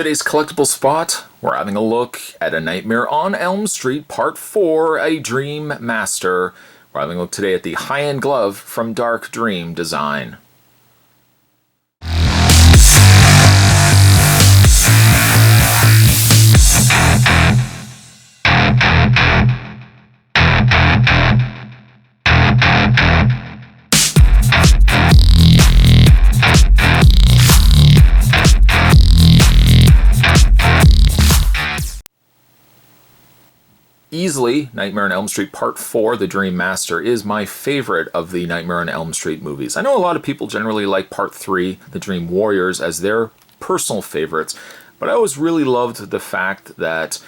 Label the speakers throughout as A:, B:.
A: Today's collectible spot, we're having a look at A Nightmare on Elm Street Part 4, A Dream Master. We're having a look today at the high-end glove from Dark Dream Design. Easily, Nightmare on Elm Street Part 4, The Dream Master, is my favorite of the Nightmare on Elm Street movies. I know a lot of people generally like Part 3, The Dream Warriors, as their personal favorites, but I always really loved the fact that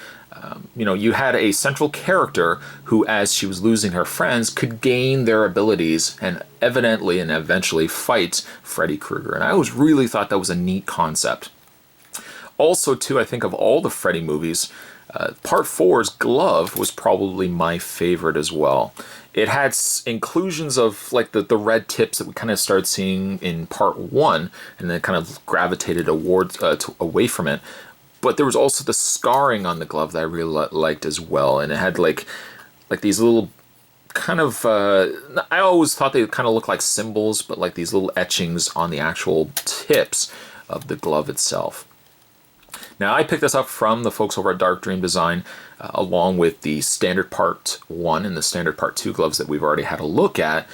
A: you had a central character who, as she was losing her friends, could gain their abilities and evidently and eventually fight Freddy Krueger. And I always really thought that was a neat concept. Also, too, I think of all the Freddy movies, Part 4's glove was probably my favorite as well. It had inclusions of like the red tips that we kind of started seeing in Part 1 and then kind of gravitated away from it. But there was also the scarring on the glove that I really liked as well. And it had like these little kind of, I always thought they kind of looked like symbols, but like these little etchings on the actual tips of the glove itself. Now, I picked this up from the folks over at Dark Dream Design, along with the standard Part 1 and the standard Part 2 gloves that we've already had a look at.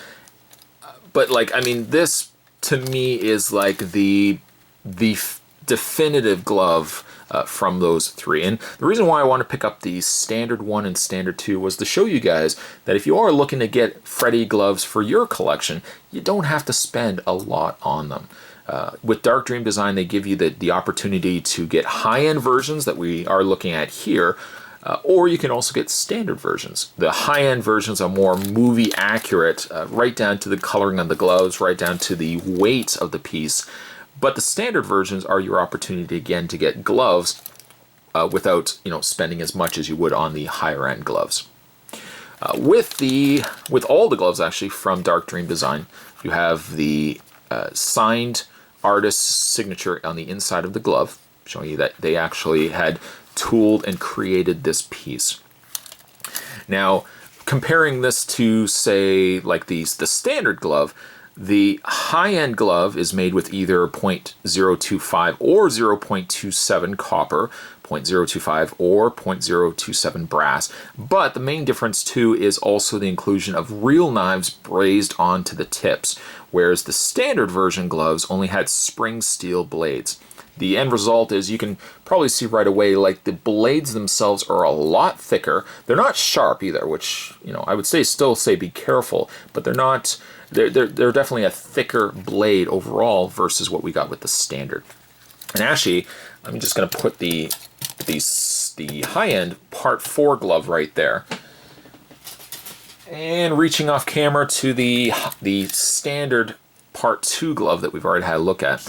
A: But, this, to me, is like the definitive glove from those three. And the reason why I want to pick up the standard 1 and standard 2 was to show you guys that if you are looking to get Freddy gloves for your collection, you don't have to spend a lot on them. With Dark Dream Design, they give you the opportunity to get high-end versions that we are looking at here, or you can also get standard versions. The high-end versions are more movie accurate, right down to the coloring on the gloves, right down to the weight of the piece. But the standard versions are your opportunity, again, to get gloves without spending as much as you would on the higher-end gloves. With all the gloves, actually, from Dark Dream Design, you have the signed artist's signature on the inside of the glove, showing you that they actually had tooled and created this piece. Now, comparing this to, say, like the standard glove, the high-end glove is made with either 0.025 or 0.27 copper, 0.025 or 0.027 brass, but the main difference too is also the inclusion of real knives brazed onto the tips, whereas the standard version gloves only had spring steel blades. The end result is, you can probably see right away, like the blades themselves are a lot thicker. They're not sharp either, which I would still say be careful, but they're not. They're definitely a thicker blade overall versus what we got with the standard. And actually, I'm just going to put the high-end Part 4 glove right there. And reaching off camera to the standard Part 2 glove that we've already had a look at.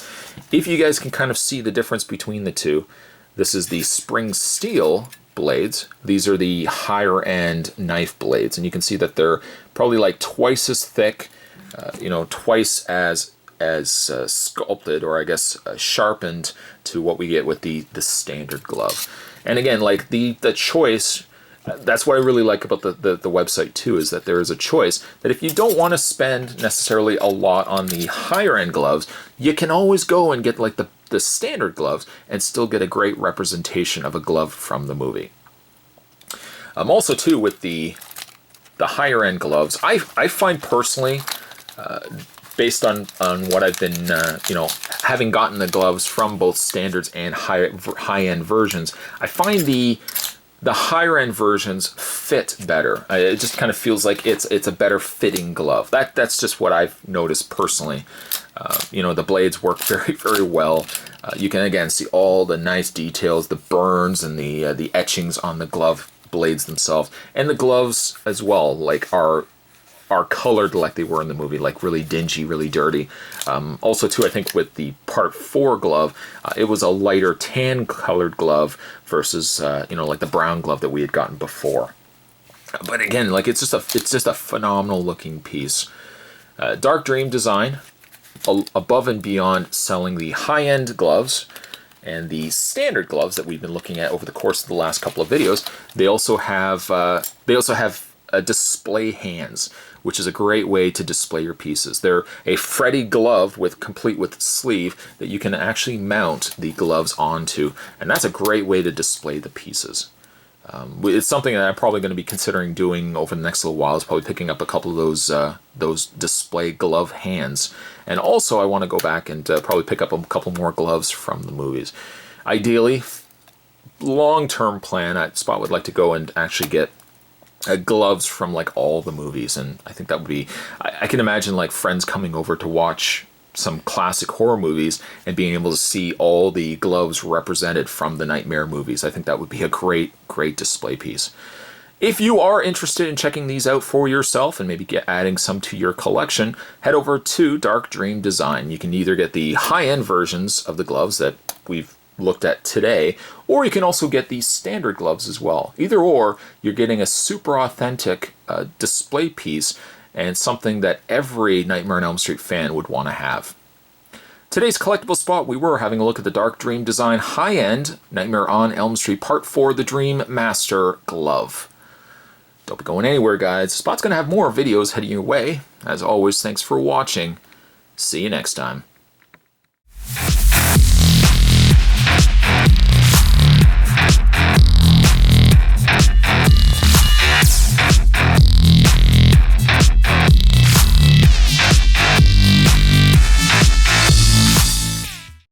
A: If you guys can kind of see the difference between the two, this is the spring steel blades. These are the higher end knife blades, and you can see that they're probably like twice as thick, twice as sculpted, or I guess sharpened to what we get with the standard glove. And again, like the choice, that's what I really like about the website too, is that there is a choice that if you don't want to spend necessarily a lot on the higher end gloves, you can always go and get like the standard gloves and still get a great representation of a glove from the movie. Also too, with the higher end gloves, I find personally, based on what I've been, having gotten the gloves from both standards and high-end versions, I find the higher-end versions fit better. It just kind of feels like it's a better fitting glove. That's just what I've noticed personally. The blades work very, very well. You can again see all the nice details, the burns and the etchings on the glove blades themselves, and the gloves as well, like are colored like they were in the movie, like really dingy, really dirty. Also too, I think with the Part 4 glove, it was a lighter tan colored glove versus like the brown glove that we had gotten before. But again, like it's just a phenomenal looking piece. Dark Dream Design, above and beyond selling the high-end gloves, And the standard gloves that we've been looking at over the course of the last couple of videos, they also have display hands, which is a great way to display your pieces. They're a Freddy glove complete with sleeve that you can actually mount the gloves onto, and that's a great way to display the pieces. It's something that I'm probably going to be considering doing over the next little while, is probably picking up a couple of those display glove hands. And also I want to go back and probably pick up a couple more gloves from the movies. Ideally, long-term plan, Spot would like to go and actually get gloves from like all the movies, and I think that would be, I can imagine like friends coming over to watch some classic horror movies and being able to see all the gloves represented from the Nightmare movies. I think that would be a great display piece. If you are interested in checking these out for yourself and maybe adding some to your collection, head over to Dark Dream Design. You can either get the high-end versions of the gloves that we've looked at today, or you can also get the standard gloves as well. Either or, you're getting a super authentic display piece and something that every Nightmare on Elm Street fan would want to have. Today's collectible spot, we were having a look at the Dark Dream Design high-end Nightmare on Elm Street Part 4, the Dream Master glove. Don't be going anywhere, guys. Spot's going to have more videos heading your way. As always, thanks for watching. See you next time.